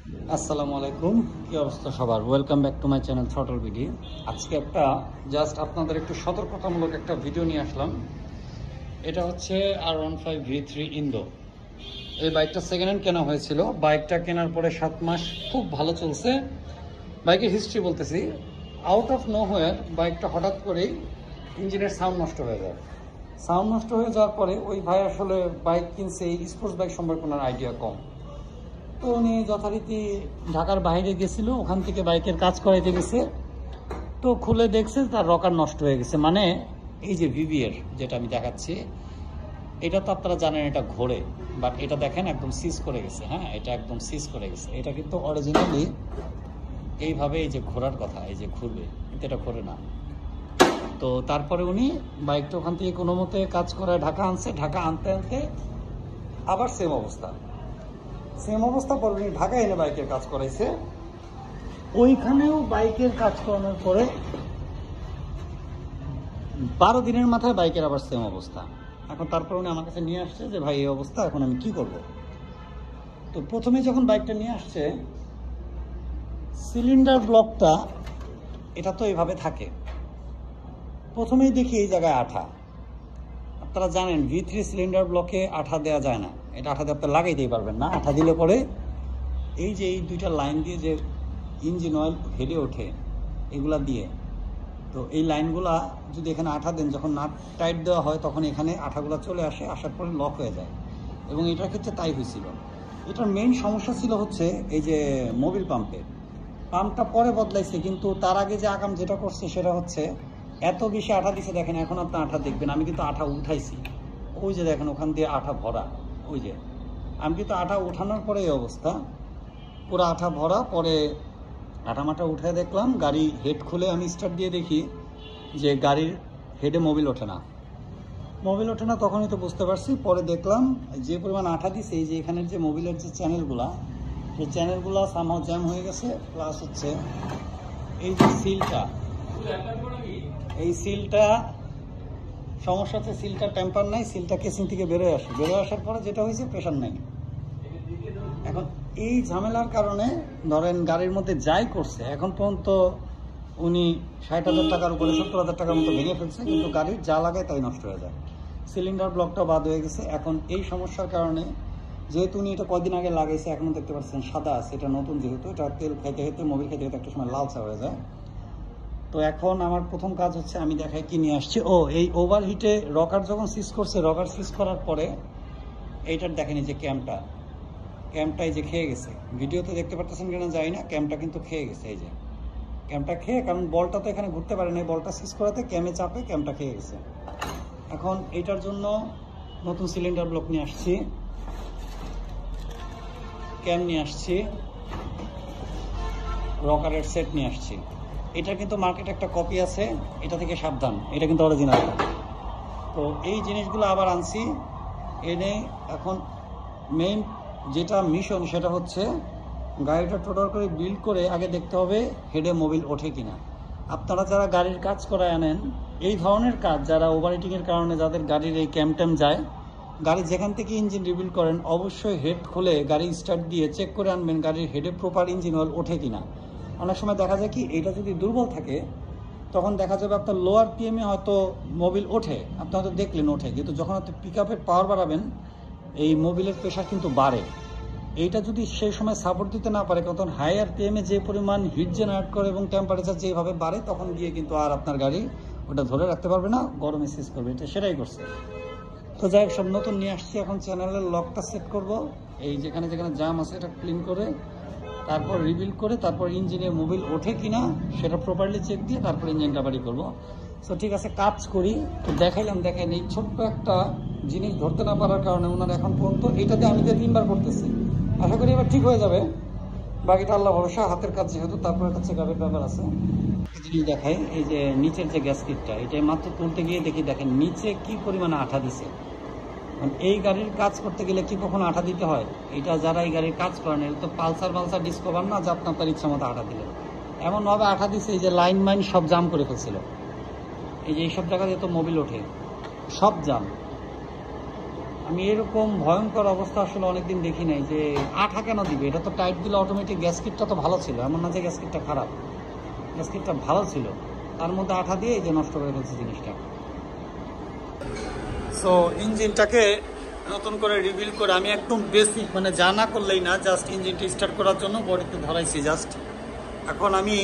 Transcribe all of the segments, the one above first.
আসসালামু আলাইকুম, কি অবস্থা সবার? Welcome back to my channel throttle video. আজকে একটা জাস্ট আপনাদের একটু সতর্কতামূলক একটা ভিডিও নিয়ে আসলাম। এটা হচ্ছে R15V3 ইন্দো। এই বাইকটা সেকেন্ড হ্যান্ড কেনা হয়েছিল। বাইকটা কেনার পরে 7 মাস খুব ভালো চলছে। বাইকের হিস্ট্রি বলতেছি, আউট অফ নো হোয়ার বাইকটা হঠাৎ করেই ইঞ্জিনের সাউন্ড নষ্ট হয়ে যায়। সাউন্ড নষ্ট হয়ে যাওয়ার পরে ওই ভাই আসলে বাইক কিনছে, এই স্পোর্টস বাইক সম্পর্কে ওনার আইডিয়া কম। তো উনি যথারীতি ঢাকার বাইরে গেছিল, ওখান থেকে বাইকের কাজ করাইতে গেছে। তো খুলে দেখছে তার রকার নষ্ট হয়ে গেছে। মানে এই যে ভিভিএর যেটা আমি দেখাচ্ছি, এটা তো আপনারা জানেন এটা ঘোরে, বাট এটা দেখেন একদম সিজ করে গেছে। হ্যাঁ, এটা একদম সিজ করে গেছে। এটা কিন্তু অরিজিনালি এইভাবে এই যে ঘোরার কথা, এই যে ঘুরবে, কিন্তু এটা ঘোরে না। তো তারপরে উনি বাইকটা ওখান থেকে কোনো মতে কাজ করায় ঢাকা আনছে। ঢাকা আনতে আনতে আবার সেম অবস্থা পরে উনি ঢাকায় এনে বাইকের কাজ করাইছে। ওইখানেও বাইকের কাজ করানোর পরে 12 দিনের মাথায় বাইকের আবার সেম অবস্থা। এখন তারপর উনি আমার কাছে নিয়ে আসছে যে ভাই এই অবস্থা, এখন আমি কি করব। তো প্রথমে যখন বাইকটা নিয়ে আসছে, সিলিন্ডার ব্লকটা এটা তো এইভাবে থাকে। প্রথমেই দেখি এই জায়গায় আঠা। আপনারা জানেন V3 সিলিন্ডার ব্লকে আঠা দেওয়া যায় না। এটা আঠা দিয়ে আপনি লাগাইতেই পারবেন না। আঠা দিলে পরে এই যে এই দুইটা লাইন দিয়ে যে ইঞ্জিন অয়েল হেডে ওঠে, এগুলা দিয়ে, তো এই লাইনগুলা যদি এখানে আঠা দেন, যখন নাট টাইট দেওয়া হয় তখন এখানে আঠাগুলা চলে আসে, আসার পরে লক হয়ে যায়। এবং এটার ক্ষেত্রে তাই হয়েছিল। এটার মেইন সমস্যা ছিল হচ্ছে এই যে মোবিল পাম্পটা পরে বদলাইছে, কিন্তু তার আগে যে আকাম যেটা করছে সেটা হচ্ছে এত বেশি আঠা দিছে। দেখেন এখন আপনি আঠা দেখবেন, আমি কিন্তু আঠা উঠাইছি, ওই যে দেখেন ওখান দিয়ে আঠা ভরা। ওই যে আমি কিন্তু আঠা উঠানোর পরে এই অবস্থা, পুরো আঠা ভরা। পরে আঠামাটা উঠে দেখলাম, গাড়ি হেড খুলে আমি স্টার্ট দিয়ে দেখি যে গাড়ির হেডে মোবিল ওঠে না। তখনই তো বুঝতে পারছি। পরে দেখলাম যে পরিমাণ আঠা দিছে, এই যে এখানের যে মোবিলের যে চ্যানেলগুলা, সেই চ্যানেলগুলা সামহাও জ্যাম হয়ে গেছে। প্লাস হচ্ছে এই যে সিলটা, এই সিলটা সমস্যা হচ্ছে, সিলটা টেম্পার নাই, সিলটা কেসিং থেকে বেরোয় আসার পরে যেটা হয়েছে প্রেশার নাই। এখন এই ঝামেলার কারণে ধরেন গাড়ির মধ্যে যাই করছে, এখন পর্যন্ত উনি 60,000 টাকার উপরে 70,000 টাকার মতো ভেঙে ফেলছে, কিন্তু গাড়ির যা লাগায় তাই নষ্ট হয়ে যায়। সিলিন্ডার ব্লকটা বাদ হয়ে গেছে। এখন এই সমস্যার কারণে, যেহেতু উনি এটা কদিন আগে লাগাইছে, এখনও দেখতে পাচ্ছেন সাদা আছে, এটা নতুন যেহেতু, এটা তেল খেতে খেতে মোবিল খেতে খেতে একটা সময় লালচা হয়ে যায়। তো এখন আমার প্রথম কাজ হচ্ছে, আমি দেখাই কি নিয়ে আসছি। এই ওভারহিটে রকার যখন সিজ করছে, রকার সিজ করার পরে এইটার দেখেনি যে ক্যাম্পটাই যে খেয়ে গেছে। ভিডিওতে দেখতে পারতেছেন কিনা জানি না, ক্যাম্পটা কিন্তু খেয়ে গেছে। এই যে ক্যাম্পটা খেয়ে, কারণ বলটা তো এখানে ঘুরতে পারে না, বলটা সিজ করাতে ক্যামে চাপে ক্যাম্পটা খেয়ে গেছে। এখন এইটার জন্য নতুন সিলিন্ডার ব্লক নিয়ে আসছি, ক্যাম নিয়ে আসছি, রকারের সেট নিয়ে আসছি। এটা কিন্তু মার্কেটে একটা কপি আছে, এটা থেকে সাবধান, এটা কিন্তু অরিজিনাল। তো এই জিনিসগুলো আবার আনছি এনে। এখন মেইন যেটা মিশন সেটা হচ্ছে গাড়িটা টোটাল করে বিল্ড করে আগে দেখতে হবে হেডে মোবিল ওঠে কিনা। আপনারা যারা গাড়ির কাজ করায় আনেন, এই ধরনের কাজ যারা ওভারহিটিংয়ের কারণে যাদের গাড়ির এই ক্যাম যায়, গাড়ি যেখান থেকে ইঞ্জিন রিবিল্ড করেন অবশ্যই হেড খুলে গাড়ি স্টার্ট দিয়ে চেক করে আনবেন গাড়ির হেডে প্রপার ইঞ্জিন অয়েল ওঠে কিনা। অনেক সময় দেখা যায় কি, এটা যদি দুর্বল থাকে তখন দেখা যাবে আপনার লোয়ার পিএমে হয়তো মোবিল ওঠে, আপনি হয়তো দেখলেন ওঠে, কিন্তু যখন আপনি পিক আপের পাওয়ার বাড়াবেন এই মোবিলের প্রেশার কিন্তু বাড়ে। এইটা যদি সেই সময় সাপোর্ট দিতে না পারে, তখন হায়ার পিএমে যে পরিমাণ হিট জেনারেট করে এবং টেম্পারেচার যেভাবে বাড়ে, তখন গিয়ে কিন্তু আর আপনার গাড়ি ওটা ধরে রাখতে পারবে না, গরমে সিজ করবে। এটা সেটাই করছে। তো যাই হোক, সব নতুন নিয়ে আসছি। এখন চ্যানেলের লকটা সেট করব, এই যেখানে জাম আছে এটা ক্লিন করে, তারপর রিবিল্ড করে, তারপর ইঞ্জিনে মোবিল ওঠে কিনা সেটা প্রপারলি চেক দিয়ে তারপর ইঞ্জিনটা বাড়ি করবো। সো ঠিক আছে, কাজ করি। তো দেখেন এই ছোট্ট একটা জিনিস ধরতে না পারার কারণে ওনার এখন পর্যন্ত এইটাতে আমি 3বার করতেছি। আশা করি এবার ঠিক হয়ে যাবে, বাকিটা আল্লাহ ভরসা, হাতের কাজ যেহেতু। তারপরে একটা চেকআপের ব্যাপার আছে। জিনিস দেখাই, এই যে নিচের যে গ্যাসকিটটা, এটা মাত্র তুলতে গিয়ে দেখেন নিচে কি পরিমাণে আঠা দিছে। এই গাড়ির কাজ করতে গেলে কি কখনো আঠা দিতে হয়? এটা যারা এই গাড়ির কাজ করেন, এটা তো পালসার ডিসকভার না যে আপনার ইচ্ছা মতো আঠা দিলেন। এমনভাবে আঠা দিছে এই যে লাইন মাইন সব জাম করে ফেলছিল। এই যে এইসব জায়গাতে তো মোবিল ওঠে, সব জাম। আমি এরকম ভয়ঙ্কর অবস্থা আসলে অনেকদিন দেখি নাই যে আঠা কেন দিবে। এটা তো টাইট দিলে অটোমেটিক গ্যাসকিটটা তো ভালো ছিল, এমন না যে গ্যাসকিটটা খারাপ, গ্যাসকিটটা ভালো ছিল, তার মধ্যে আঠা দিয়ে এই যে নষ্ট করে ফেলছে জিনিসটা। সো ইঞ্জিনটাকে নতুন করে রিভিল করে আমি একদম বেসিক মানে যা না করলেই না, জাস্ট ইঞ্জিনটা স্টার্ট করার জন্য বডিতে ধরাইছি জাস্ট। এখন আমি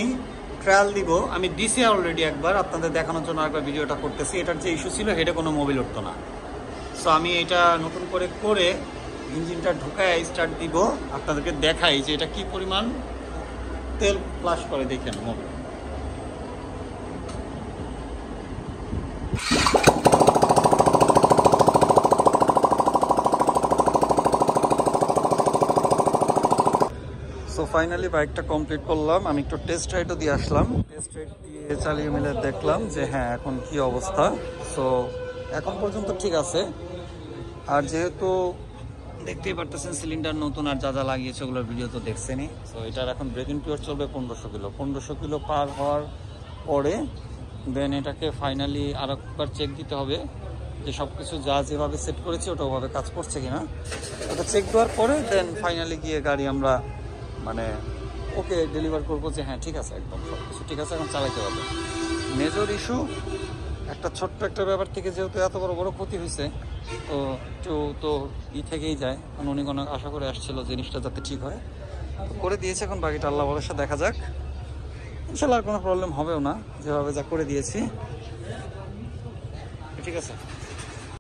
ট্রায়াল দিব, আমি দিছি অলরেডি একবার, আপনাদের দেখানোর জন্য একবার ভিডিওটা করতেছি। এটার যে ইস্যু ছিল হেডে কোনো মোবিল উঠতো না। সো আমি এটা নতুন করে ইঞ্জিনটা ঢুকায় স্টার্ট দিব, আপনাদেরকে দেখাই যে এটা কি পরিমাণ তেল ফ্লাশ করে, দেখেন মোবিল। সো ফাইনালি বাইকটা কমপ্লিট করলাম। আমি একটু টেস্ট রাইডও দিয়ে আসলাম, টেস্ট রাইড দিয়ে চালিয়ে মিলে দেখলাম যে হ্যাঁ এখন কি অবস্থা। সো এখন পর্যন্ত ঠিক আছে। আর যেহেতু দেখতেই পারতেছেন সিলিন্ডার নতুন আর যা যা লাগিয়েছে ওগুলোর ভিডিও তো দেখছেনই। সো এটার এখন ব্রেকিং পিরিয়ড চলবে 1500 কিলো। 1500 কিলো পার হওয়ার পরে দেন এটাকে ফাইনালি আরেকবার চেক দিতে হবে যে সব কিছু যা যেভাবে সেট করেছি ওটা ওভাবে কাজ করছে কিনা। ওটা চেক দেওয়ার পরে দেন ফাইনালি গিয়ে গাড়ি আমরা মানে ওকে ডেলিভার করবো যে হ্যাঁ ঠিক আছে, একদম সব কিছু ঠিক আছে, এখন চালাইতে পারবে। মেজর ইস্যু একটা ছোট্ট একটা ব্যাপার থেকে যেহেতু এত বড় বড় ক্ষতি হয়েছে, তো একটু তো থেকেই যায়। কারণ উনি কোনো আশা করে আসছিল জিনিসটা যাতে ঠিক হয়, তো করে দিয়েছে। এখন বাকিটা আল্লাহ ভরসা দেখা যাক, ইনশাল্লাহ আর কোনো প্রবলেম হবেও না, যেভাবে যা করে দিয়েছি ঠিক আছে।